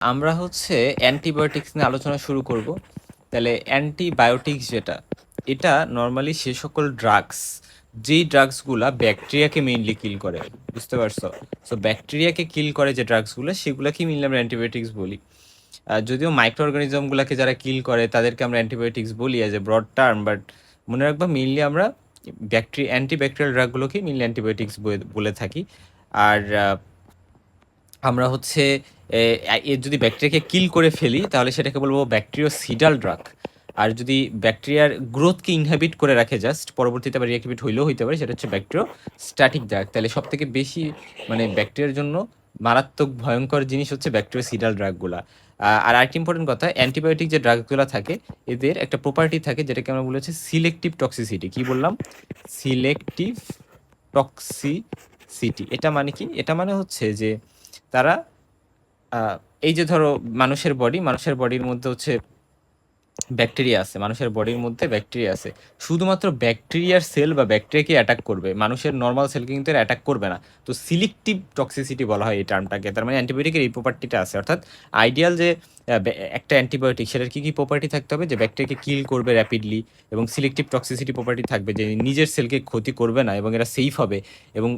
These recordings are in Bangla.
আমরা হচ্ছে অ্যান্টিবায়োটিক্স নিয়ে আলোচনা শুরু করব। তাহলে অ্যান্টিবায়োটিক্স যেটা, এটা নর্মালি সে সকল ড্রাগস, যেই ড্রাগসগুলা ব্যাকটেরিয়াকে মেইনলি কিল করে, বুঝতে পারছো? সো ব্যাকটেরিয়াকে কিল করে যে ড্রাগসগুলো, সেগুলোকে মেইনলি আমরা অ্যান্টিবায়োটিক্স বলি। যদিও মাইক্রো অর্গানিজমগুলোকে যারা কিল করে তাদেরকে আমরা অ্যান্টিবায়োটিক্স বলি as a broad term, but মনে রাখবা মেইনলি আমরা অ্যান্টিব্যাকটেরিয়াল ড্রাগগুলোকে মেইনলি অ্যান্টিবায়োটিক্স বলে থাকি। আর আমরা হচ্ছে এর যদি ব্যাকটেরিয়াকে কিল করে ফেলি তাহলে সেটাকে বলবো ব্যাকটেরিওসিডাল ড্রাগ। আর যদি ব্যাকটেরিয়ার গ্রোথকে ইনহাবিট করে রাখে, জাস্ট পরবর্তীতে আবার রিঅ্যাক্টিভেট হইলেও হইতে পারে, সেটা হচ্ছে ব্যাকটেরিওস্ট্যাটিক ড্রাগ। তাহলে সব থেকে বেশি মানে ব্যাকটেরিয়ার জন্য মারাত্মক ভয়ঙ্কর জিনিস হচ্ছে ব্যাকটেরিওসিডাল ড্রাগগুলা। আর আরেকটি ইম্পর্টেন্ট কথা, অ্যান্টিবায়োটিক যে ড্রাগগুলো থাকে এদের একটা প্রপার্টি থাকে যেটাকে আমরা বলেছি সিলেক্টিভ টক্সিসিটি। কি বললাম? Selective toxicity. এটা মানে কি? এটা মানে হচ্ছে যে তারা এই যে ধরো মানুষের বডির মধ্যে হচ্ছে ব্যাকটেরিয়া আছে, মানুষের বডির মধ্যে ব্যাকটেরিয়া আছে, শুধুমাত্র ব্যাকটেরিয়ার সেল বা ব্যাকটেরিয়াকে অ্যাটাক করবে, মানুষের নর্মাল সেলকে কিন্তু অ্যাটাক করবে না। তো সিলেক্টিভ টক্সিসিটি বলা হয় এই টার্মটাকে। তার মানে অ্যান্টিবায়োটিকের এই প্রপার্টিটা আছে। অর্থাৎ আইডিয়াল যে একটা অ্যান্টিবায়োটিক, সেটার কী কী প্রপার্টি থাকতে হবে? যে ব্যাকটেরিয়াকে কিল করবে র্যাপিডলি, এবং সিলেক্টিভ টক্সিসিটি প্রপার্টি থাকবে যে নিজের সেলকে ক্ষতি করবে না, এবং এরা সেফ হবে, এবং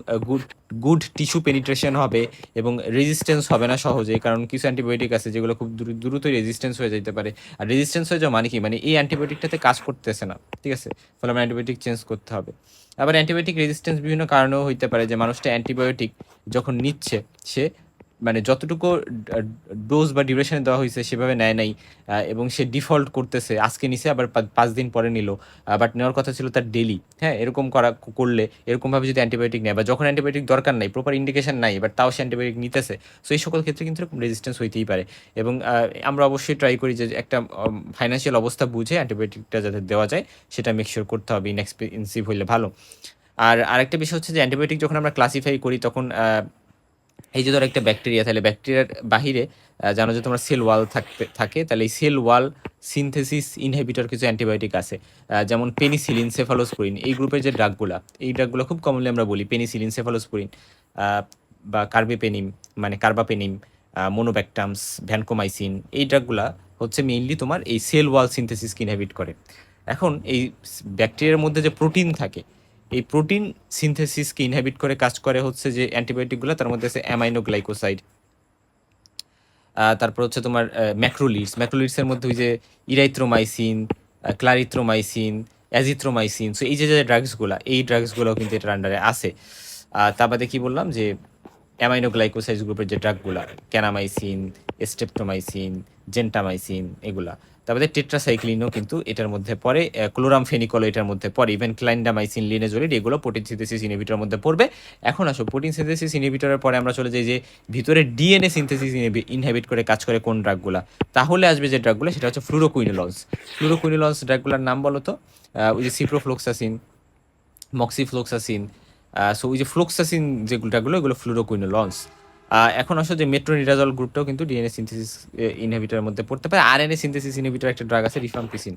গুড টিস্যু পেনিট্রেশন হবে, এবং রেজিস্ট্যান্স হবে না সহজে। কারণ কিছু অ্যান্টিবায়োটিক আছে যেগুলো খুব দ্রুতই রেজিস্ট্যান্স হয়ে যেতে পারে। আর রেজিস্ট্যান্স হয়ে যাওয়া মানে কি? মানে এই অ্যান্টিবায়োটিকটাতে কাজ করতেছে না, ঠিক আছে? ফলে আমার অ্যান্টিবায়োটিক চেঞ্জ করতে হবে। আবার অ্যান্টিবায়োটিক রেজিস্ট্যান্স বিভিন্ন কারণেও হইতে পারে, যে মানুষটা অ্যান্টিবায়োটিক যখন নিচ্ছে সে মানে যতটুকু ডোজ বা ডিউরেশনে দেওয়া হয়েছে সেভাবে নেয় নাই, এবং সে ডিফল্ট করতেছে, আজকে নিছে আবার 5 দিন পরে নিল, বাট নেওয়ার কথা ছিল তার ডেলি। হ্যাঁ, এরকম করলে, এরকমভাবে যদি অ্যান্টিবায়োটিক নেয়, বা যখন অ্যান্টিবায়োটিক দরকার নাই, প্রপার ইন্ডিকেশন নাই, বাট তাও সে অ্যান্টিবায়োটিক নিতেছে, সো এই সকল ক্ষেত্রে কিন্তু এরকম রেজিস্ট্যান্স হইতেই পারে। এবং আমরা অবশ্যই ট্রাই করি যে একটা ফাইন্যান্সিয়াল অবস্থা বুঝে অ্যান্টিবায়োটিকটা যাতে দেওয়া যায় সেটা মেকশিওর করতে হবে, ইনএক্সপেন্সিভ হইলে ভালো। আর আরেকটা বিষয় হচ্ছে যে অ্যান্টিবায়োটিক যখন আমরা ক্লাসিফাই করি তখন এই যে ধরো একটা ব্যাকটেরিয়া, তাহলে ব্যাকটেরিয়ার বাহিরে জানো যে তোমার সেল ওয়াল থাকে, তাহলে এই সেল ওয়াল সিনথেসিস ইনহিবিটর কিছু অ্যান্টিবায়োটিক আছে, যেমন পেনিসিলিন, সেফালোস্পুরিন, এই গ্রুপের যে ড্রাগগুলো খুব কমনলি আমরা বলি পেনিসিলিন, সেফালোস্পুরিন, বা কার্বাপেনিম, মোনোব্যাকটামস, ভ্যানকোমাইসিন, এই ড্রাগগুলা হচ্ছে মেইনলি তোমার এই সেল ওয়াল সিনথেসিসকে ইনহিবিট করে। এখন এই ব্যাকটেরিয়ার মধ্যে যে প্রোটিন থাকে, এই প্রোটিন সিনথেসিসকে ইনহিবিট করে কাজ করে হচ্ছে যে অ্যান্টিবায়োটিকগুলো, তার মধ্যে আছে অ্যামাইনোগ্লাইকোসাইড, তারপর হচ্ছে তোমার ম্যাক্রোলিডসের মধ্যে ওই যে ইরাইথ্রোমাইসিন, ক্লারিথ্রোমাইসিন, অ্যাজিথ্রোমাইসিন। সো এই যে এই ড্রাগসগুলো কিন্তু এটার আন্ডারে আছে। তা বাদে কি বললাম যে অ্যামাইনোগ্লাইকোসাইড গ্রুপের যে ড্রাগগুলা, ক্যানামাইসিন, স্টেপটোমাইসিন, জেন্টামাইসিন, এগুলা। তারপরে টেট্রাসাইক্লিনও কিন্তু এটার মধ্যে পড়ে, ক্লোরামফেনিকলও এটার মধ্যে পড়ে, ইভেন ক্লাইন্ডামাইসিন, লিনেজোলিড, এগুলো প্রোটিন সিনথেসিস ইনহিবিটরের মধ্যে পড়বে। এখন আসো প্রোটিন সিনথেসিস ইনহিবিটরের পরে আমরা চলে যাই যে ভিতরে ডিএনএ সিনথেসিস ইনহিবিট করে কাজ করে কোন ড্রাগগুলা। তাহলে আসবে যে ড্রাগগুলো, সেটা হচ্ছে ফ্লুরোকুইনোলন্স ড্রাগগুলোর নাম বলো তো? ওই যে সিপ্রোফ্লোক্সাসিন, মক্সিফ্লোক্সাসিন। সো ওই যে ফ্লোক্সাসিন যেগুলো এগুলো ফ্লুরোকুইনোলন্স। এখন আসলে যে মেট্রোনিডাজল গ্রুপটাও কিন্তু ডিএনএ সিনথেসিস ইনহিবিটরের মধ্যে পড়তে পারে। আরএনএ সিনথেসিস ইনহিবিটর একটা ড্রাগ আছে, রিফাম্পিসিন।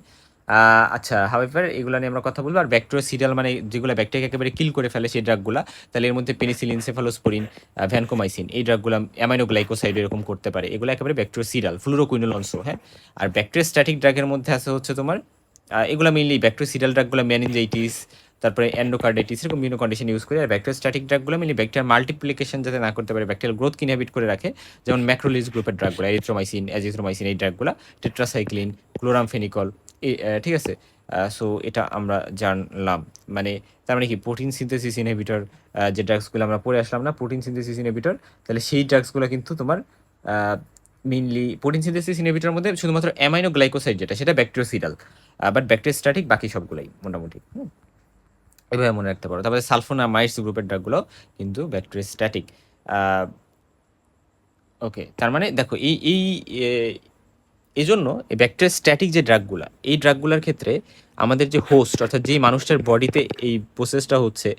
আচ্ছা, হাউএভার এগুলো নিয়ে আমরা কথা বলবো। আর ব্যাকটেরিওসিডাল মানে যেগুলো ব্যাকটেরিয়াকে একেবারে কিল করে ফেলে সেই ড্রাগগুলা, তাহলে এর মধ্যে পেনিসিলিন, সেফালোস্পোরিন, ভ্যানকোমাইসিন, এই ড্রাগগুলো অ্যামাইনোগ্লাইকোসাইড এরকম করতে পারে, এগুলো একেবারে ব্যাকটেরিওসিডাল, ফ্লুরোকুইনোলন্সও। হ্যাঁ, আর ব্যাকটেরিওস্ট্যাটিক ড্রাগের মধ্যে আছে হচ্ছে তোমার এগুলো মেইনলি ব্যাকটেরিওসিডাল ড্রাগগুলো মেনিনজাইটিস, তারপরে এন্ডোকার্ডাইটিস, এরকম বিভিন্ন কন্ডিশন ইউজ করে। আর ব্যাকটেরিওস্ট্যাটিক ড্রাগগুলো মেইনলি ব্যাকটেরিয়ার মাল্টিপ্লিকেশন যাতে না করতে পারে, ব্যাকটেরিয়াল গ্রোথ ইনহিবিট করে রাখে, যেমন ম্যাক্রোলিজ গ্রুপের ড্রাগগুলো, এরিথ্রোমাইসিন, অ্যাজিথ্রোমাইসিন, এই ড্রাগগুলো, টেট্রাসাইক্লিন, ক্লোরামফেনিকল, ঠিক আছে? সো এটা আমরা জানলাম। মানে তার মানে কি, প্রোটিন সিনথেসিস ইনহিবিটর যে ড্রাগসগুলো আমরা পড়ে আসলাম না, প্রোটিন সিনথেসিস ইনহিবিটর, তাহলে সেই ড্রাগসগুলো কিন্তু তোমার মেইনলি প্রোটিন সিনথেসিস ইনহিবিটরের মধ্যে শুধুমাত্র অ্যামাইনোগ্লাইকোসাইড যেটা, সেটা ব্যাকটেরিওসিডাল, বাট ব্যাকটেরিওস্ট্যাটিক বাকি সবগুলোই মোটামুটি। এভাবে মনে রাখতে পারো। তারপরে সালফোনামাইডস গ্রুপের ড্রাগগুলো কিন্তু ব্যাকটেরিওস্ট্যাটিক। ওকে, তার মানে দেখো এই জন্য এই ব্যাকটেরিওস্ট্যাটিক যে ড্রাগগুলা, এই ড্রাগগুলোর ক্ষেত্রে আমাদের যে হোস্ট, অর্থাৎ যেই মানুষটার বডিতে এই প্রসেসটা হচ্ছে,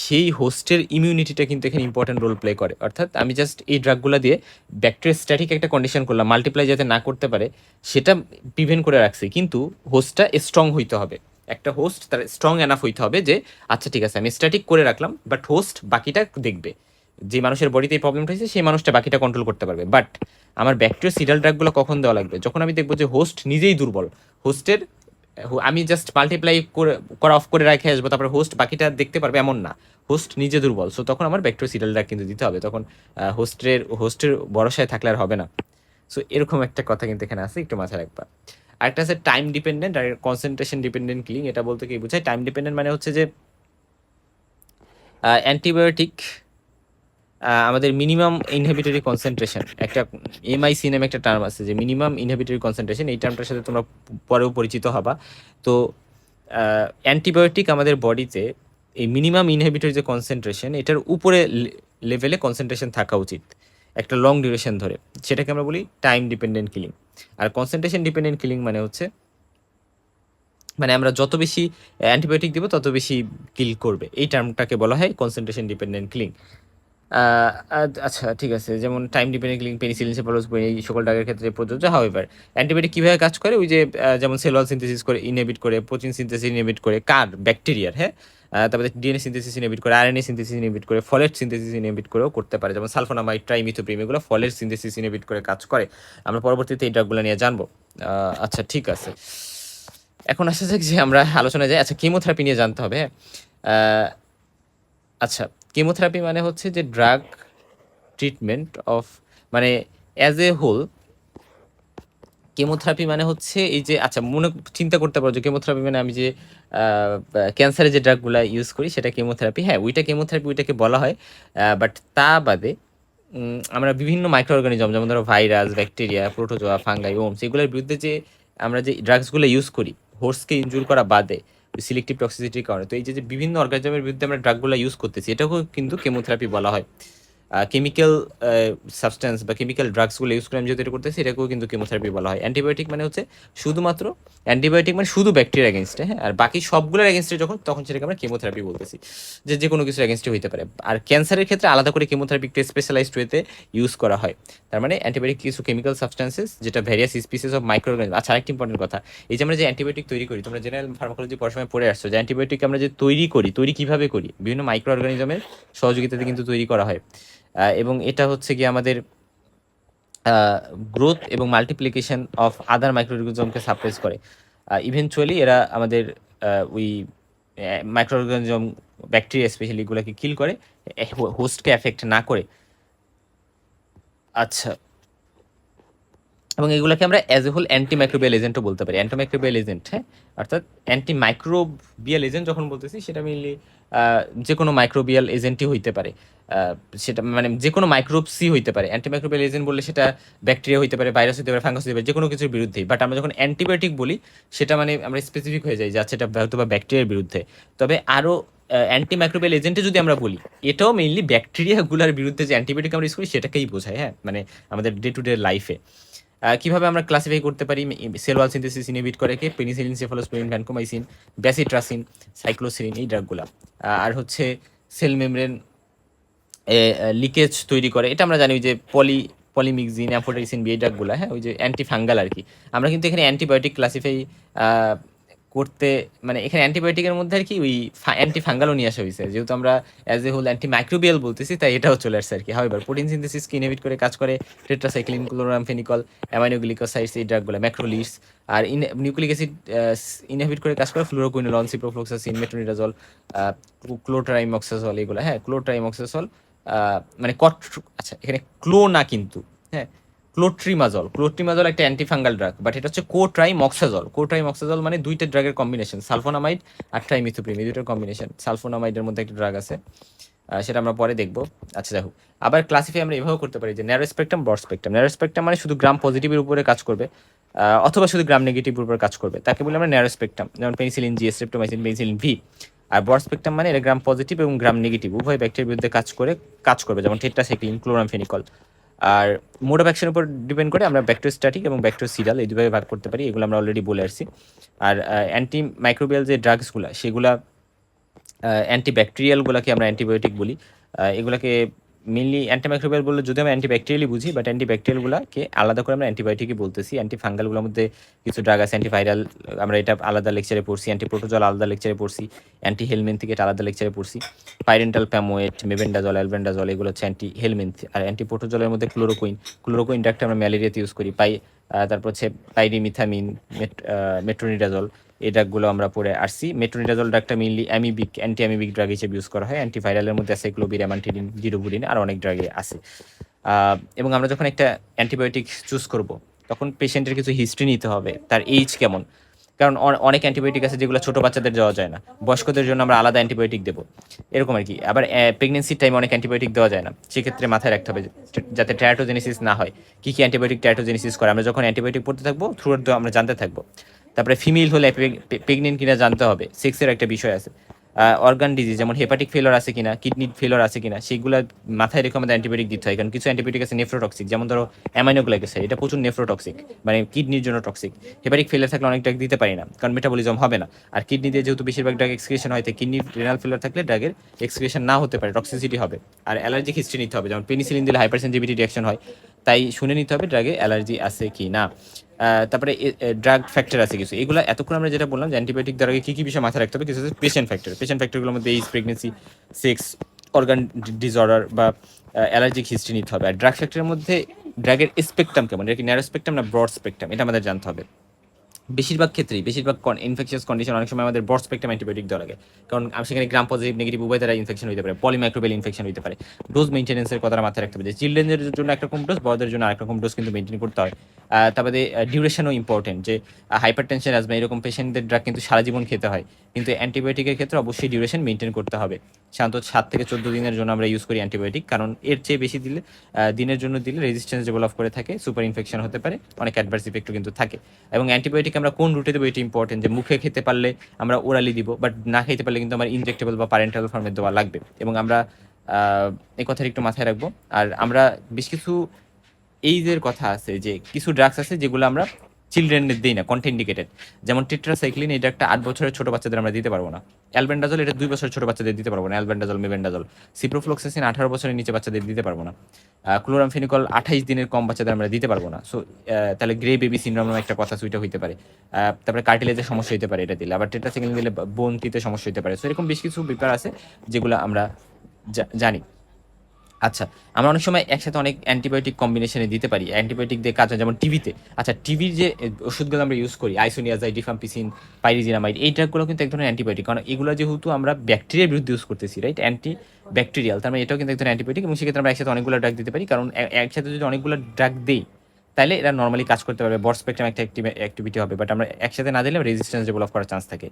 সেই হোস্টের ইমিউনিটিটা কিন্তু এখানে ইম্পর্টেন্ট রোল প্লে করে। অর্থাৎ আমি জাস্ট এই ড্রাগগুলো দিয়ে ব্যাকটেরিওস্ট্যাটিক একটা কন্ডিশন করলাম, মাল্টিপ্লাই যাতে না করতে পারে সেটা প্রিভেন্ট করে রাখছি, কিন্তু হোস্টটা স্ট্রং হইতে হবে। একটা হোস্ট তার স্ট্রং এনাফ হইতে হবে যে আচ্ছা ঠিক আছে আমি স্ট্যাটিক করে রাখলাম, বাট হোস্ট বাকিটা দেখবে। যে মানুষের বডিতে এই প্রবলেমটা হয়েছে সেই মানুষটা বাকিটা কন্ট্রোল করতে পারবে। বাট আমার ব্যাকটেরিয়াল ড্রাগগুলো কখন দেওয়া লাগবে? যখন আমি দেখবো যে হোস্ট নিজেই দুর্বল, হোস্টের আমি জাস্ট মাল্টিপ্লাই করা অফ করে রেখে আসবো, তারপরে হোস্ট বাকিটা দেখতে পারবে এমন না, হোস্ট নিজে দুর্বল। সো তখন আমার ব্যাকটেরিয়াল ড্রাগ কিন্তু দিতে হবে, তখন হোস্টের ভরসায় থাকলে আর হবে না। সো এরকম একটা কথা কিন্তু এখানে আছে, একটু মাথায় রাখবা। আরেকটা আছে টাইম ডিপেন্ডেন্ট আর কনসেন্ট্রেশন ডিপেন্ডেন্ট কিলিং। এটা বলতে কি বোঝায়? টাইম ডিপেন্ডেন্ট মানে হচ্ছে যে অ্যান্টিবায়োটিক আমাদের মিনিমাম ইনহিবিটরি কনসেন্ট্রেশন, একটা এমআইসি নামে একটা টার্ম আছে, যে মিনিমাম ইনহিবিটরি কনসেন্ট্রেশন, এই টার্মটার সাথে তোমরা পরেও পরিচিত হবা। তো অ্যান্টিবায়োটিক আমাদের বডিতে এই মিনিমাম ইনহিবিটরি যে কনসেন্ট্রেশন, এটার উপরে লেভেলে কনসেন্ট্রেশন থাকা উচিত একটা লং ডিউরেশন ধরে, সেটাকে আমরা বলি টাইম ডিপেন্ডেন্ট কিলিং। আর কনসেন্ট্রেশন ডিপেন্ডেন্ট কিলিং মানে হচ্ছে, মানে আমরা যত বেশি অ্যান্টিবায়োটিক দিব তত বেশি কিল করবে, এই টার্মটাকে বলা হয় কনসেন্ট্রেশন ডিপেন্ডেন্ট কিলিং। আচ্ছা ঠিক আছে, যেমন time dependent killing penicillin, cephalosporin এই সকল ড্রাগের ক্ষেত্রে প্রযোজ্য। হাউএভার অ্যান্টিবায়োটিক কীভাবে কাজ করে? ওই যে যেমন সেল ওয়াল সিনথেসিস করে, ইনহিবিট করে, প্রোটিন সিনথেসিস ইনহিবিট করে, কার? ব্যাকটেরিয়ার, হ্যাঁ। তারপরে ডিএনএ সিনথেসিস ইনহিবিট করে, আরএনএ সিনথেসিস ইনহিবিট করে, ফলেট সিনথেসিস ইনহিবিট করেও করতে পারে, যেমন সালফোনামাইড, ট্রাইমিথোপ্রিম, এগুলো ফলেট সিনথেসিস ইনহিবিট করে কাজ করে। আমরা পরবর্তীতে এই ড্রাগগুলো নিয়ে জানবো। আচ্ছা ঠিক আছে, এখন আসা যাক যে আমরা আলোচনায় যাই। আচ্ছা, কেমোথেরাপি নিয়ে জানতে হবে, হ্যাঁ। আচ্ছা, কেমোথেরাপি মানে হচ্ছে যে ড্রাগ ট্রিটমেন্ট অফ, মানে অ্যাজ এ হোল কেমোথেরাপি মানে হচ্ছে এই যে, আচ্ছা চিন্তা করতে পারো যে কেমোথেরাপি মানে আমি যে ক্যান্সারের যে ড্রাগগুলো ইউজ করি সেটা কেমোথেরাপি, হ্যাঁ ওইটা কেমোথেরাপি, ওইটাকে বলা হয়। বাট তা বাদে আমরা বিভিন্ন মাইক্রো অর্গানিজম, যেমন ধরো virus, bacteria, protozoa, fungi, ohms, এগুলোর বিরুদ্ধে যে আমরা যে ড্রাগসগুলো ইউজ করি হোর্সকে ইনজুর করা বাদে সিলেক্টিভ টক্সিসিটির কারণে, তো এই যে বিভিন্ন অর্গানিজমের বিরুদ্ধে আমরা ড্রাগগুলো ইউজ করতেছি, এটাকেও কিন্তু কেমোথেরাপি বলা হয়। কেমিক্যাল সাবস্টেন্স বা কেমিক্যাল ড্রাগসগুলো ইউজ করে আমি যেহেতু এটা করতেছি, এটাকেও কিন্তু কেমোথেরাপি বলা হয়। অ্যান্টিবায়োটিক মানে হচ্ছে শুধুমাত্র, অ্যান্টিবায়োটিক মানে শুধু ব্যাকটেরিয়া এগেনস্টে, হ্যাঁ, আর বাকি সবগুলোর এগেনস্টে যখন, তখন সেটাকে আমরা কেমোথেরাপি বলতেছি, যে কোনো কিছুর এগেনস্টে হইতে পারে। আর ক্যান্সারের ক্ষেত্রে আলাদা করে কেমোথেরাপি স্পেশালাইজড ওয়েতে ইউজ করা হয়। তার মানে অ্যান্টিবায়োটিক কিছু কেমিক্যাল সাবস্টেন্সেস যেটা various species of micro organism. আচ্ছা, আরেকটি ইম্পর্টেন্ট কথা, এই যে আমরা যে অ্যান্টিবায়োটিক তৈরি করি, তোমরা জেনারেল ফার্মাকোলজি পড়ার সময় পড়ে আসছো যে অ্যান্টিবায়োটিক আমরা যে তৈরি কিভাবে করি, বিভিন্ন মাইক্রো অর্গানিজমের সহযোগিতাতে কিন্তু তৈরি করা হয়। এবং এটা হচ্ছে কি আমাদের গ্রোথ এবং মাল্টিপ্লিকেশন অফ আদার মাইক্রো অর্গানিজমকে সাপ্রেস করে। ইভেনচুয়ালি এরা আমাদের ওই মাইক্রো অর্গানিজম, ব্যাকটেরিয়া স্পেশালি, এগুলোকে কিল করে, হোস্টকে এফেক্ট না করে। আচ্ছা, এবং এগুলোকে আমরা অ্যাজ এ হোল অ্যান্টিমাইক্রোবিয়াল এজেন্টও বলতে পারি, অ্যান্টিমাইক্রোবিয়াল এজেন্ট, হ্যাঁ। অর্থাৎ অ্যান্টিমাইক্রোবিয়াল এজেন্ট যখন বলতেছি, সেটা মেনলি যে কোনো মাইক্রোবিয়াল এজেন্টই হইতে পারে, সেটা মানে যে কোনো মাইক্রোবসই হইতে পারে। অ্যান্টিমাইক্রোবিয়াল এজেন্ট বললে সেটা ব্যাকটেরিয়া হইতে পারে, ভাইরাস হইতে পারে, ফাঙ্গাস হইতে পারে, যে কোনো কিছুর বিরুদ্ধেই। বাট আমরা যখন অ্যান্টিবায়োটিক বলি, সেটা মানে আমরা স্পেসিফিক হয়ে যাই যে আচ্ছা এটা হয়তো বা ব্যাকটেরিয়ার বিরুদ্ধে। তবে আরও অ্যান্টিমাইক্রোবিয়াল এজেন্টে যদি আমরা বলি, এটাও মেইনলি ব্যাকটেরিয়াগুলোর বিরুদ্ধে যে অ্যান্টিবায়োটিক আমরা ইউজ করি সেটাকেই বোঝায়, হ্যাঁ, মানে আমাদের ডে টু ডে লাইফে। কিভাবে আমরা ক্লাসিফাই করতে পারি? সেল ওয়াল সিনথেসিস ইনহিবিট করে কে? পেনিসিলিন, সেফালোস্পোরিন, ভ্যানকোমাইসিন, ব্যাসিট্রাসিন, সাইক্লোসিরিন, এই ড্রাগগুলা। আর হচ্ছে সেল মেমব্রেন লিকেজ তৈরি করে, এটা আমরা জানি, ওই যে পলিমিক্সিন, অ্যাম্ফোটেরিসিন বি, এই ড্রাগগুলা, হ্যাঁ, ওই যে অ্যান্টিফাঙ্গাল আর কি। আমরা কিন্তু এখানে অ্যান্টিবায়োটিক ক্লাসিফাই করতে, মানে এখানে অ্যান্টিবায়োটিকের মধ্যে আর কি ওই অ্যান্টিফাঙ্গালও নিয়ে আসা হয়েছে, যেহেতু আমরা অ্যাজ এ হোল অ্যান্টিমাইক্রোবিয়াল বলতেছি, তাই এটাও চলে আসছে আর কি। হাউএভার প্রোটিন সিনথেসিসকে ইনহিবিট করে কাজ করে টেট্রাসাইক্লিন, ক্লোরামফেনিকল, অ্যামাইনোগ্লিকোসাইডস, এই ড্রাগগুলো, ম্যাক্রোলিডস। আর নিউক্লিক অ্যাসিড ইনহিবিট করে কাজ করে ফ্লুরোকুইনোলন, সিপ্রোফ্লক্সাসিন, মেট্রোনিডাজল, ক্লোট্রাইমক্সাজল, এগুলো, হ্যাঁ, ক্লোট্রাইমক্সাজল, মানে আচ্ছা এখানে ক্লো না কিন্তু, হ্যাঁ, ক্লোট্রিমাজল একটা অ্যান্টিফাঙ্গাল ড্রাগ, বাট এটা হচ্ছে কোট্রাইমক্সাজল মানে দুইটা ড্রাগের কম্বিনেশন, সালফোনামাইড আর ট্রাইমিথোপ্রিম, এই দুইটার কম্বিনেশন। সালফোনামাইডের মধ্যে একটা ড্রাগ আছে, সেটা আমরা পরে দেখবো। আচ্ছা দেখো, আবার ক্লাসিফাই আমরা এভাবেও করতে পারি যে narrow spectrum, broad spectrum. Narrow spectrum মানে শুধু গ্রাম পজিটিভের উপরে কাজ করবে, অথবা শুধু গ্রাম নেগেটিভের উপরে কাজ করবে, তাকে বলি আমরা ন্যারো স্পেকট্রাম, যেমন penicillin G, streptomycin, penicillin V. আর ব্রড স্পেকট্রাম মানে এটা গ্রাম পজিটিভ এবং গ্রাম নেগেটিভ উভয় ব্যাকটেরিয়ার বিরুদ্ধে কাজ করবে, যেমন টেট্রাসাইক্লিন, ক্লোরামফেনিকল। আর মোড অফ অ্যাকশনের উপর ডিপেন্ড করে আমরা ব্যাকটেরিওস্ট্যাটিক এবং ব্যাকটেরিওসিডাল এই দুভাবে ভাগ করতে পারি, এগুলো আমরা অলরেডি বলে আসছি। আর অ্যান্টি মাইক্রোবিয়াল যে ড্রাগসগুলো, সেগুলা অ্যান্টিব্যাকটেরিয়ালগুলোকে আমরা অ্যান্টিবায়োটিক বলি। এগুলাকে মেইনলি অ্যান্টিমাইক্রোবিয়াল বললে যদি আমরা অ্যান্টিব্যাকটেরিয়ালি বুঝি, বাট অ্যান্টিব্যাকটেরিয়ালগুলোকে আলাদা করে আমরা অ্যান্টিবায়োটিকই বলতেছি। অ্যান্টিফাঙ্গালগুলোর মধ্যে কিছু ড্রাগ আছে, অ্যান্টিভাইরাল আমরা এটা আলাদা লেকচারে পড়ছি, অ্যান্টিপ্রোটোজল আলাদা লেকচারে পড়ছি, অ্যান্টি হেলমিনথিক এটা আলাদা লেকচারে পড়ছি, পাইরেন্টাল প্যামোয়েট, মেবেন্ডাজল, অ্যালবেন্ডাজল এগুলো হচ্ছে অ্যান্টি হেলমিনথ। আর অ্যান্টিপ্রোটোজলের মধ্যে ক্লোরোকুইন ড্রাগটা আমরা ম্যালেরিয়াতে ইউজ করি। তারপর হচ্ছে পাইরিমিথামিন, মেট্রোনিডাজল, এই ড্রাগগুলো আমরা পড়ে আসছি। মেট্রোনিডাজল ড্রাগটা মেইনলি অ্যান্টি অ্যামিবিক ড্রাগ হিসেবে ইউজ করা হয়। অ্যান্টিভাইরালের মধ্যে আছে ক্লোবির, অ্যামান্টিডিন, জিরোবুডিন আর অনেক ড্রাগে আছে। এবং আমরা যখন একটা অ্যান্টিবায়োটিক চুজ করব, তখন পেশেন্টের কিছু হিস্ট্রি নিতে হবে, তার এইজ কেমন, কারণ অনেক অ্যান্টিবায়োটিক আছে যেগুলো ছোটো বাচ্চাদের দেওয়া যায় না, বয়স্কদের জন্য আমরা আলাদা অ্যান্টিবায়োটিক দেবো, এরকম আর কি। আবার প্রেগনেন্সির টাইমে অনেক অ্যান্টিবায়োটিক দেওয়া যায় না, সেক্ষেত্রে মাথায় রাখতে হবে যাতে ট্যারাটোজেনেসিস না হয়। কী কী অ্যান্টিবায়োটিক ট্যারাটোজেনেসিস করে আমরা যখন অ্যান্টিবায়োটিক পড়তে থাকবো থ্রুআউট আমরা জানতে থাকবো। তারপরে ফিমেল হলে প্রেগনেন্ট কিনা জানতে হবে, সেক্সের একটা বিষয় আছে। অর্গান ডিজিজ যেমন হেপাটিক ফেলর আছে কিনা, কিডনি ফেলর আছে কিনা, সেগুলো মাথায় রেখে আমাদের অ্যান্টিবায়োটিক দিতে হয়। কারণ কিছু অ্যান্টিবায়োটিক আছে নেফ্রোটক্সিক, যেমন ধরো অ্যামাইনোগ্লাইকোসাইড, এটা প্রচুর নেফ্রোটক্সিক, মানে কিডনির জন্য টক্সিক। হেপাটিক ফেলার থাকলে অনেক ড্রাগ দিতে পারি না, কারণ মেটাবলিজম হবে না। আর কিডনি দিয়ে যেহেতু বেশিরভাগ ড্রাগ এক্সক্রিশন হয়, কিডনি রেনাল ফেলার থাকলে ড্রাগের এক্সক্রিশন না হতে পারে, টক্সিসিটি হবে। আর অ্যালার্জিক হিস্ট্রি নিতে হবে, যেমন পেনিসিলিন দিলে হাইপারসেনসিটিভিটি রিঅ্যাকশন হয়, তাই শুনে নিতে হবে ড্রাগে অ্যালার্জি আছে কি না। তারপরে ড্রাগ ফ্যাক্টর আছে কিছু, এগুলো এতক্ষণ আমরা যেটা বললাম যে অ্যান্টিবায়োটিক দ্বারা কী কী বিষয় মাথায় রাখতে হবে, কিছু হচ্ছে পেশেন্ট ফ্যাক্টরগুলোর মধ্যে age, pregnancy, sex, organ disorder বা অ্যালার্জিক হিস্ট্রি নিতে হবে। আর ড্রাগ ফ্যাক্টরের মধ্যে ড্রাগের স্পেকট্রাম কেমন, এটা কি ন্যারো স্পেকট্রাম না ব্রড স্পেকট্রাম, এটা আমাদের জানতে হবে। বেশিরভাগ ইনফেকশাস কন্ডিশন অনেক সময় আমাদের ব্রড স্পেকট্রাম অ্যান্টিবায়োটিক দেওয়া লাগে, কারণ সেখানে গ্রাম পজিটিভ নেগেটিভ উভয় দ্বারা ইনফেকশন হতে পারে, পলিমাইক্রোবিয়াল ইনফেকশন হতে পারে। ডোজ মেনটেন্সের কথাটা মাথায় রাখতে হবে যে চিলড্রেনদের জন্য একরকম ডোজ, বড়দের জন্য আরেকরকম ডোজ কিন্তু মেনটেন করতে হয়। তারপরে ডিউরেশনও ইম্পর্টেন্ট, যে হাইপার টেনশন আসবে এরকম পেশেন্টদের ড্রাগ কিন্তু সারা জীবন খেতে হয়, কিন্তু অ্যান্টিবায়োটিকের ক্ষেত্রে অবশ্যই ডিউরেশন মেনটেন করতে হবে। সাধারণত 7 থেকে 14 দিনের জন্য আমরা ইউজ করি অ্যান্টিবায়োটিক, কারণ এর চেয়ে বেশি দিলে দিনের জন্য দিলে রেজিস্ট্যান্স ডেভেলপ করে থাকে, সুপার ইনফেকশন হতে পারে, অনেক অ্যাডভার্স ইফেক্টও কিন্তু থাকে। এবং অ্যান্টিবায়োটিক আমরা কোন রুটে দেবো এটা ইম্পর্টেন্ট, যে মুখে খেতে পারলে আমরা ওরালি দিব, বাট না খেতে পারলে কিন্তু আমার ইনজেক্টেবল বা প্যারেন্টাল ফর্মে দেওয়া লাগবে। এবং আমরা এই কথাটা একটু মাথায় রাখবো। আর আমরা বেশ কিছু এইজের কথা আছে, যে কিছু ড্রাগস আছে যেগুলো আমরা চিলড্রেনদের দিই না, কন্ট্রাইন্ডিকেটেড। যেমন টেট্রাসাইক্লিন, এটা একটা 8 বছরের ছোট বাচ্চাদের আমরা দিতে পারবো না। অ্যালবেন্ডাজল, এটা 2 বছরের ছোট বাচ্চাদের দিতে পারবো না, অ্যালবেন্ডাজল, মেবেন্ডাজল। সিপ্রোফ্লক্সাসিন 18 বছরের নিচে বাচ্চাদের দিতে পারবো না। ক্লোরামফেনিকল 28 দিনের কম বাচ্চাদের আমরা দিতে পারবো না। সো তাহলে গ্রে বেবি সিনড্রোম নামে একটা কথা সুইটা হইতে পারে। তারপরে কার্টিলেজের সমস্যা হতে পারে এটা দিলে, আবার টেট্রাসাইক্লিন দিলে বোনটিতে সমস্যা হতে পারে। সো এরকম বেশ কিছু ব্যাপার আছে যেগুলো আমরা জানি। আচ্ছা, আমরা অনেক সময় একসাথে অনেক অ্যান্টিবায়োটিক কম্বিনেশনে দিতে পারি, অ্যান্টিবায়োটিক দিয়ে কাজ হয়, যেমন টিভিতে। আচ্ছা, টিভির যে ওষুধগুলো আমরা ইউজ করি, আইসোনিয়াজাইড, ডিফাম্পিসিন, পাইরিজিনামাইড, এই ড্রাগগুলো কিন্তু এক ধরনের অ্যান্টিবায়োটিক, কারণ এগুলো যেহেতু আমরা ব্যাকটেরিয়ার বিরুদ্ধে ইউজ করতেছি, রাইট, অ্যান্টি ব্যাকটেরিয়াল, তার মানে এটাও কিন্তু এক ধরনের অ্যান্টিবায়োটিক। এবং সেক্ষেত্রে আমরা একসাথে অনেকগুলো ড্রাগ দিতে পারি, কারণ একসাথে যদি অনেকগুলো ড্রাগ দিই তাহলে এরা নর্মালি কাজ করতে পারবে, ব্রড স্পেকট্রাম একটা অ্যাক্টিভিটি হবে, বাট আমরা একসাথে না দিলে রেজিস্ট্যান্স ডেভেলপ করার চান্স থাকে।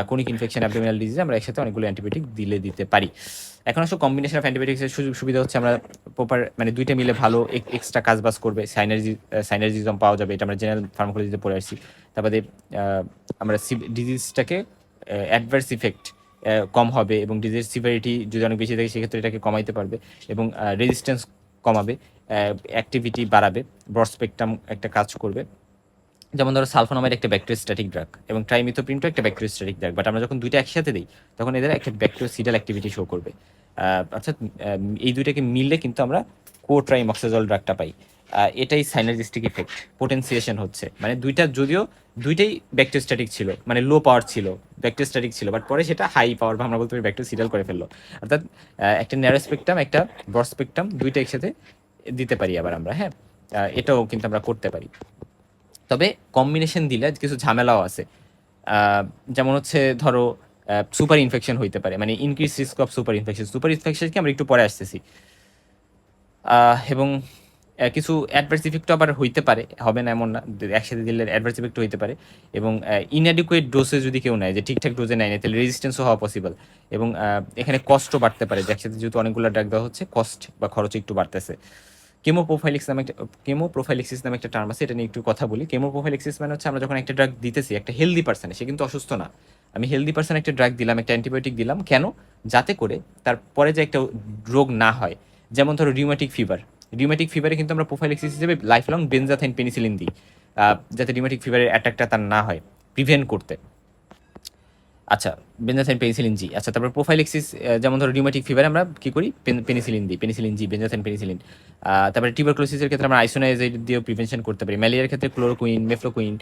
কোনিক ইনফেকশন, অ্যাবডোমিনাল ডিজিজ আমরা একসাথে অনেকগুলো অ্যান্টিবায়োটিক দিতে পারি। এখন আসলে কম্বিনেশন অফ অ্যান্টিবায়োটিক্সের সুযোগ সুবিধা হচ্ছে আমরা প্রপার, মানে দুইটা মিলে ভালো এক্সট্রা কাজ বাজ করবে, সাইনার্জিজম পাওয়া যাবে, এটা আমরা জেনারেল ফার্মাকোলজিতে পড়ে আসছি। তারপরে আমরা ডিজিজটাকে অ্যাডভার্স ইফেক্ট কম হবে, এবং ডিজিজ সিভিয়ারিটি যদি অনেক বেশি থাকে সেক্ষেত্রে এটাকে কমাইতে পারবে, এবং রেজিস্ট্যান্স কমাবে, অ্যাক্টিভিটি বাড়াবে, ব্রড স্পেকট্রাম একটা কাজ করবে। যেমন ধরো সালফোনামাইড একটা ব্যাকটেরিওস্ট্যাটিক ড্রাগ, এবং ট্রাইমিথোপ্রিনও একটা ব্যাকটেরিওস্ট্যাটিক ড্রাগ, বাট আমরা যখন দুইটা একসাথে দিই তখন এদের একটা ব্যাকটেরিওসিডাল অ্যাক্টিভিটি শো করবে। অর্থাৎ এই দুইটাকে মিললে কিন্তু আমরা কোট্রাইমক্সাজল ড্রাগটা পাই। এটাই সাইনার্জিস্টিক ইফেক্ট, পোটেন্সিয়েশন হচ্ছে, মানে যদিও দুইটাই ব্যাকটেরিওস্ট্যাটিক ছিল, মানে লো পাওয়ার ছিল, ব্যাকটেরিওস্ট্যাটিক ছিল, বাট পরে সেটা হাই পাওয়ার বা আমরা বলতে পারি ব্যাকটেরিওসিডাল করে ফেললো। অর্থাৎ একটা ন্যারো স্পেকট্রাম, একটা ব্রড স্পেকট্রাম, দুইটা একসাথে দিতে পারি আবার আমরা, হ্যাঁ, এটাও কিন্তু আমরা করতে পারি। তবে কম্বিনেশন দিলে কিছু ঝামেলাও আছে, যেমন হচ্ছে ধরো সুপার ইনফেকশন হইতে পারে, মানে ইনক্রিজ রিস্ক অফ সুপার ইনফেকশনকে আমরা একটু পরে আসতেছি। এবং কিছু অ্যাডভার্স ইফেক্টও আবার হইতে পারে, হবে না এমন না, একসাথে দিলে অ্যাডভার্স ইফেক্টও হইতে পারে। এবং ইনঅ্যাডিকুয়েট ডোসে যদি কেউ নেয়, যে ঠিকঠাক ডোজে নেয় না, তাহলে রেজিস্ট্যান্সও হওয়া পসিবল। এবং এখানে কস্টও বাড়তে পারে, যে একসাথে যেহেতু অনেকগুলো ড্রাগ দেওয়া হচ্ছে, কস্ট বা খরচ একটু বাড়তেছে। কেমোপ্রোফাইলিক্সিস নামে একটা টার্ম আছে, এটা নিয়ে একটু কথা বলি। কেমোপ্রোফাইলিক্সিস মানে হচ্ছে আমরা যখন একটা ড্রাগ দিতেছি একটা হেলদি পার্সনে, সে কিন্তু অসুস্থ না, আমি হেলদি পার্সন একটা ড্রাগ দিলাম, একটা অ্যান্টিবায়োটিক দিলাম, কেন? যাতে করে তারপরে যে একটা রোগ না হয়। যেমন ধরো রিউমেটিক ফিভারে কিন্তু আমরা প্রোফাইলিক্সিস হিসেবে লাইফ লং বেনজাথাইন পেনিসিলিন দিই, যাতে রিউমেটিক ফিভারের অ্যাটাকটা তার না হয়, প্রিভেন্ট করতে। আচ্ছা, বেনজাথাইন, পেনিসিলিন জি। আচ্ছা, তারপর প্রোফাইলেক্সিস, যেমন ধরো রিউমেটিক ফিভারে আমরা কি করি? পেনিসিলিন দিই। Penicillin G, benzathine, penicillin. তারপরে টিউবারকুলোসিসের ক্ষেত্রে আমরা আইসোনাইজেড দিয়েও প্রিভেনশন করতে পারি। ম্যালেরিয়ার ক্ষেত্রে ক্লোরোকুইন, মেফ্লোকুইন,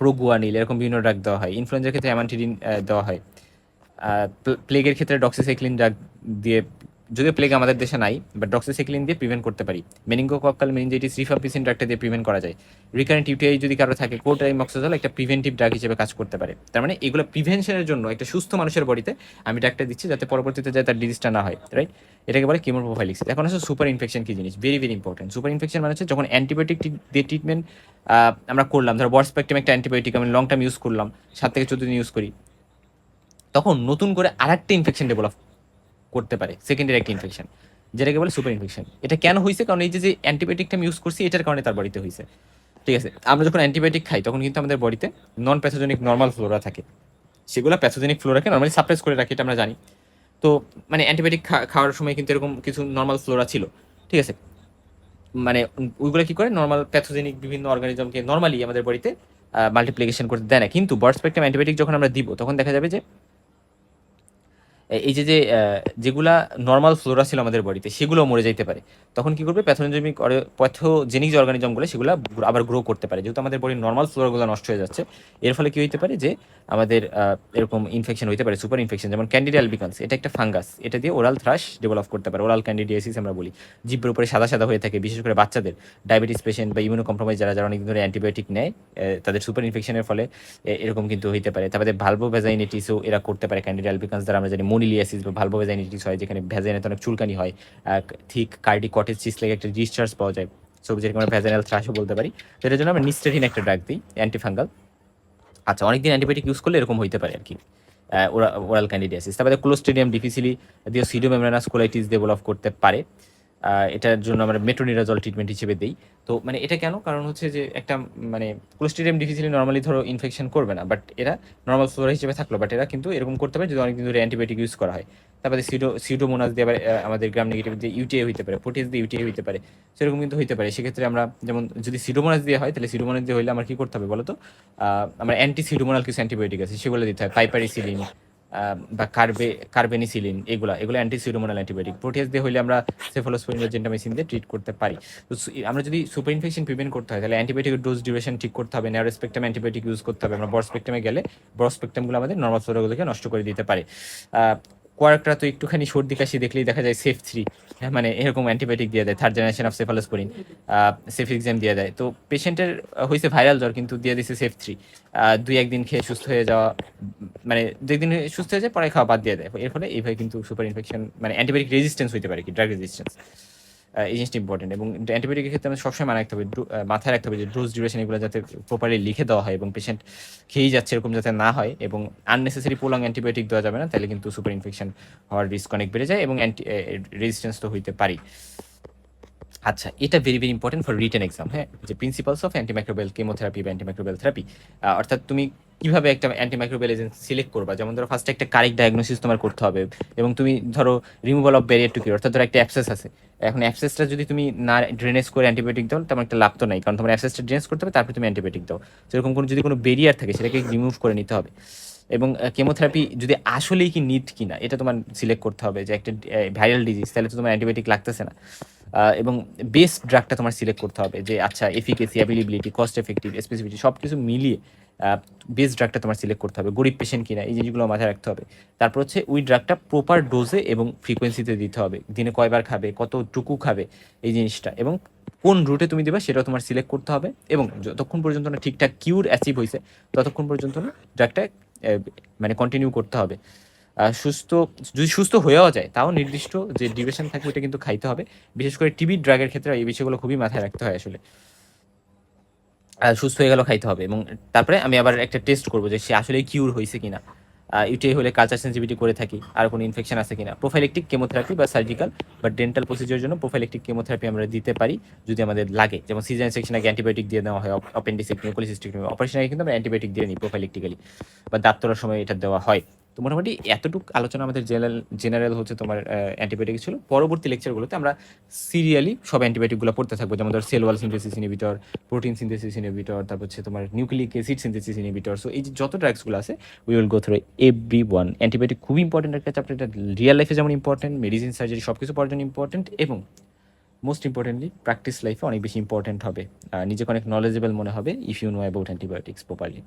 প্রোগুয়ানিল এরকম বিভিন্ন ড্রাগ দেওয়া হয়। ইনফ্লুয়েঞ্জার ক্ষেত্রে অ্যামান্টিডিন দেওয়া হয়। প্লেগের ক্ষেত্রে ডক্সিসাইক্লিন ড্রাগ দিয়ে, যদিও প্লেগ আমাদের দেশে নাই, বাট ডক্সিসাইক্লিন দিয়ে প্রিভেন্ট করতে পারি। মেনিঙ্গোকক্কাল মেনিনজাইটিস, রিফাম্পিসিন ড্রাগটা দিয়ে প্রিভেন্ট করা যায়। রিকারেন্ট ইউটিআই যদি কারো থাকে, কোটাইমক্সোজল একটা প্রিভেন্টিভ ড্রাগ হিসেবে কাজ করতে পারে। তার মানে এগুলো প্রিভেনশনের জন্য একটা সুস্থ মানুষের বডিতে আমি ড্রাগটা দিচ্ছি যাতে পরবর্তীতে যায় তার ডিজিজটা না হয়, রাইট? এটাকে বলে কেমোপ্রোফাইলিক্সিস। এখন হচ্ছে সুপার ইনফেকশন কি জিনিস, very very important. Super infection মানে হচ্ছে যখন অ্যান্টিবায়োটিক দিয়ে ট্রিটমেন্ট আমরা করলাম, ধরো বড় স্পেকট্রাম একটা অ্যান্টিবায়োটিক আমি লং টার্ম ইউজ করলাম, 7 থেকে 14 দিন ইউজ করি, তখন নতুন করে আরেকটা ইনফেকশন ডেভেলপ করতে পারে, সেকেন্ডারি একটা ইনফেকশন, যেটাকে বলে সুপার ইনফেকশন। এটা কেন হয়েছে? কারণ এই যে অ্যান্টিবায়োটিকটা আমি ইউজ করছি এটার কারণে তার বডিতে হয়েছে। ঠিক আছে, আমরা যখন অ্যান্টিবায়োটিক খাই তখন কিন্তু আমাদের বডিতে নন প্যাথোজেনিক নর্মাল ফ্লোরা থাকে, সেগুলো প্যাথোজেনিক ফ্লোরাকে নর্মালি সাপ্রেস করে রাখে, এটা আমরা জানি। তো মানে অ্যান্টিবায়োটিক খাওয়ার সময় কিন্তু এরকম কিছু নর্মাল ফ্লোরা ছিল, ঠিক আছে? মানে ওইগুলো কি করে, নর্মাল প্যাথোজেনিক বিভিন্ন অর্গানিজমকে নর্মালি আমাদের বডিতে মাল্টিপ্লিকেশন করতে দেয় না। কিন্তু ব্রড স্পেকট্রাম অ্যান্টিবায়োটিক যখন আমরা দিব তখন দেখা যাবে যে এই যে যেগুলা নর্মাল ফ্লোরা ছিল আমাদের বডিতে সেগুলো মরে যাইতে পারে। তখন কি করবে, প্যাথোজেনিক যে অর্গানিজমগুলো সেগুলো আবার গ্রো করতে পারে, যেহেতু আমাদের বডির নর্মাল ফ্লোরাগুলো নষ্ট হয়ে যাচ্ছে। এর ফলে কি হইতে পারে যে আমাদের এরকম ইনফেকশন হইতে পারে, সুপার ইনফেকশন। যেমন ক্যান্ডিডা অ্যালবিকান্স, এটা একটা ফাঙ্গাস, এটা দিয়ে ওরাল থ্রাশ ডেভেলপ করতে পারে, ওরাল ক্যান্ডিডিয়াসিস আমরা বলি। জিভের উপরে সাদা সাদা হয়ে থাকে, বিশেষ করে বাচ্চাদের, ডায়াবেটিস পেশেন্ট বা ইমিউনো কম্প্রোমাইজ যারা যারা অনেক ধরে অ্যান্টিবায়োটিক নেয়, তাদের সুপার ইনফেকশনের ফলে এরকম কিন্তু হইতে পারে। তারপরে ভালভোভেজাইনিটিসও এরা করতে পারে, ক্যান্ডিডা অ্যালবিকান্স দ্বারা আমরা জানি। মোনিলিয়াসিস বা ভালভোভেজাইনিটিস হয়, যেখানে ভ্যাজাইনাতে অনেক চুলকানি হয়, থিক কার্ডি কটেজ চিস লেগে একটা ডিসচার্জ পাওয়া যায়, সো যেরকম আমরা ভ্যাজাইনাল থ্রাশও বলতে পারি। তো এটার জন্য আমরা নিস্টেরিন একটা ড্রাগ দিই, অ্যান্টিফাঙ্গাল। আচ্ছা, অনেকদিন অ্যান্টিবায়োটিক ইউজ করলে এরকম হইতে পারে আর কি, ওরাল ক্যান্ডিডিয়াসিস। তারপরে ক্লোস্ট্রিডিয়াম ডিফিসিলি দিয়ে সিডোমেমব্রেনাস কোলাইটিস ডেভেলপ করতে পারে। এটার জন্য আমরা মেট্রোনিডাজল ট্রিটমেন্ট হিসেবে দেই। তো মানে এটা কেন? কারণ হচ্ছে যে একটা মানে ক্লোস্ট্রিডিয়াম ডিফিসিলি নর্মালি ধরো ইনফেকশন করবে না, বাট এরা নর্মাল ফ্লোরা হিসেবে থাকলো, বাট এরা কিন্তু এরকম করতে পারে যদি অনেকদিন ধরে অ্যান্টিবায়োটিক ইউজ করা হয়। তারপরে সিউডোমোনাস দিয়ে আবার আমাদের গ্রাম নেগেটিভ দিয়ে ইউটিআই হইতে পারে, প্রোটিস দিয়ে ইউটিআই হইতে পারে, সেরকম কিন্তু হইতে পারে। সেক্ষেত্রে আমরা যেমন যদি সিডোমোনাস দিয়ে হয়, তাহলে সিডোমোনাস দিয়ে হইলে আমার কি করতে হবে বলো তো? আমরা অ্যান্টি সিডোমোনাল কিছু অ্যান্টিবায়োটিক আছে সেগুলো দিতে হয়, পাইপারিসিলিন বা কার্বেনিসিলিন, এগুলো অ্যান্টি সিউডোমোনাল অ্যান্টিবায়োটিক। প্রোটিয়াস দিয়ে হইলে আমরা সেফালোস্পোরিন বা জেন্টামাইসিন দিয়ে ট্রিট করতে পারি। তো আমরা যদি সুপার ইনফেকশন প্রিভেন্ট করতে হয় তাহলে অ্যান্টিবায়োটিকের ডোজ ডিউরেশন ঠিক করতে হবে, ন্যারো স্পেকট্রাম অ্যান্টিবায়োটিক ইউজ করতে হবে। আমরা বড় স্পেকট্রামে গেলে বড় স্পেকট্রামগুলো আমাদের নর্মাল ফ্লোরাগুলোকে নষ্ট করে দিতে পারে। কোয়ার্করা তো একটুখানি সর্দি কাশি দেখলেই দেখা যায় সেফ 3, মানে এরকম অ্যান্টিবায়োটিক দিয়ে দেয়, 3rd জেনারেশন অফ সেফালোস্পোরিন, সেফিক্সাম দিয়ে দেয়। তো পেশেন্টের হয়েছে ভাইরাল জ্বর কিন্তু দিয়ে দিছে সেফ 3, 2-1 দিন খেয়ে সুস্থ হয়ে যাওয়া, মানে 2 দিন সুস্থ হয়ে যায় পরে খাওয়া বাদ দিয়ে দেয়। এর ফলে এইভাবে কিন্তু সুপার ইনফেকশন মানে অ্যান্টিবায়োটিক রেজিস্ট্যান্স হইতে পারে, কি ড্রাগ রেজিস্ট্যান্স। এই জিনিসটা ইম্পর্টেন্ট। এবং অ্যান্টিবায়োটিকের ক্ষেত্রে আমাদের সবসময় মাথায় রাখতে হবে, মাথায় রাখতে হবে যে ডোজ ডিউরেশন এগুলো যাতে প্রপারলি লিখে দেওয়া হয় এবং পেশেন্ট খেয়েই যাচ্ছে এরকম যাতে না হয়। এবং আননেসেসারি প্রলং অ্যান্টিবায়োটিক দেওয়া যাবে না, তাহলে কিন্তু সুপার ইনফেকশন হওয়ার রিস্ক অনেক বেড়ে যায় এবং রেজিস্ট্যান্স তো হইতে পারি। আচ্ছা, এটা very very important for written exam, হ্যাঁ, যে প্রিন্সিপালস অফ অ্যান্টিমাইক্রোবিয়াল কেমোথেরাপি বা অ্যান্টিমাইক্রোবিয়াল থেরাপি। অর্থাৎ তুমি কিভাবে একটা অ্যান্টিমাইক্রোবিয়াল এজেন্ট সিলেক্ট করবা। যেমন ধরো ফার্স্টে একটা কারেক্ট ডায়াগনোসিস তোমার করতে হবে, এবং তুমি ধরো রিমুভাল অফ ব্যারিয়ার টু কিউর, অর্থাৎ ধরো একটা অ্যাবসেস আছে, এখন অ্যাবসেসটা যদি তুমি না ড্রেনেজ করে অ্যান্টিবায়োটিক দাও তেমন একটা লাভ তো নাই, কারণ তোমার অ্যাবসেসটা ড্রেনেজ করতে হবে তারপরে তুমি অ্যান্টিবায়োটিক দাও। সেরকম কোনো যদি কোনো ব্যারিয়ার থাকে সেটাকে রিমুভ করে নিতে হবে। এবং কেমোথেরাপি যদি আসলেই কি নিড কিনা এটা তোমার সিলেক্ট করতে হবে, যে একটা ভাইরাল ডিজিজ তাহলে তো তোমার অ্যান্টিবায়োটিক লাগতেছে না। এবং বেস্ট ড্রাগটা তোমার সিলেক্ট করতে হবে, যে আচ্ছা এফিকেসি, অ্যাভেলেবিলিটি, কস্ট এফেক্টিভ, স্পেসিফিটি সব কিছু মিলিয়ে বেস্ট ড্রাগটা তোমার সিলেক্ট করতে হবে। গরিব পেশেন্ট কিনা এই জিনিসগুলো মাথায় রাখতে হবে। তারপর হচ্ছে ওই ড্রাগটা প্রপার ডোজে এবং ফ্রিকোয়েন্সিতে দিতে হবে, দিনে কয়বার খাবে, কতটুকু খাবে এই জিনিসটা, এবং কোন রুটে তুমি দেবে সেটাও তোমার সিলেক্ট করতে হবে। এবং যতক্ষণ পর্যন্ত না ঠিকঠাক কিউর অ্যাচিভ হয়েছে ততক্ষণ পর্যন্ত না ড্রাগটা মানে কন্টিনিউ করতে হবে। সুস্থ যদি সুস্থ হয়েও যায় তাও নির্দিষ্ট যে ডিউরেশন থাকে ওটা কিন্তু খাইতে হবে। বিশেষ করে টিবির ড্রাগের ক্ষেত্রে এই বিষয়গুলো খুবই মাথায় রাখতে হয় আসলে। সুস্থ হয়ে গেল খাইতে হবে। এবং তারপরে আমি আবার একটা টেস্ট করবো যে সে আসলে কিউর হয়েছে কিনা। ইউটিআই হলে কালচার সেন্সিটিভিটি করে থাকি, আর কোনো ইনফেকশন আছে কিনা। প্রোফাইলেকটিক কেমোথেরাপি বা সার্জিক্যাল বা ডেন্টাল প্রসিজারের জন্য প্রোফাইলেকটিক কেমোথেরাপি আমরা দিতে পারি যদি আমাদের লাগে। যেমন সিজারিয়ান সেকশন আগে অ্যান্টিবায়োটিক দিয়ে দেওয়া হয়, অ্যাপেন্ডিসেক্টমি, কোলিসিস্টেক্টমি, অপারেশন আগে কিন্তু আমরা অ্যান্টিবায়োটিক দিয়ে নিই প্রোফাইলেকটিক্যালি, বা দাঁত তোলার সময় এটা দেওয়া হয়। তো মোটামুটি এতটুকু আলোচনা আমাদের জেনারেল হচ্ছে তোমার অ্যান্টিবায়োটিক ছিল। পরবর্তী লেকচারগুলোতে আমরা সিরিয়ালি সব অ্যান্টিবায়োটিকগুলো পড়তে থাকবো, যেমন ধর cell wall synthesis inhibitor, protein synthesis inhibitor, তারপর হচ্ছে তোমার nucleic acid synthesis inhibitor. So এই যে যত ড্রাগসগুলো আছে we will go through every one. Antibiotic খুবই ইম্পর্টেন্ট একটা চ্যাপ্টার, এটা রিয়েল লাইফে যেমন ইম্পর্টেন্ট, মেডিসিন সার্জারি সব কিছু পড়ার জন্য ইম্পর্টেন্ট, এবং মোস্ট ইম্পর্টেন্টলি প্র্যাকটিস লাইফে অনেক বেশি ইম্পর্টেন্ট হবে। নিজেকে অনেক নলেজেবল মনে হবে if you know about antibiotics properly.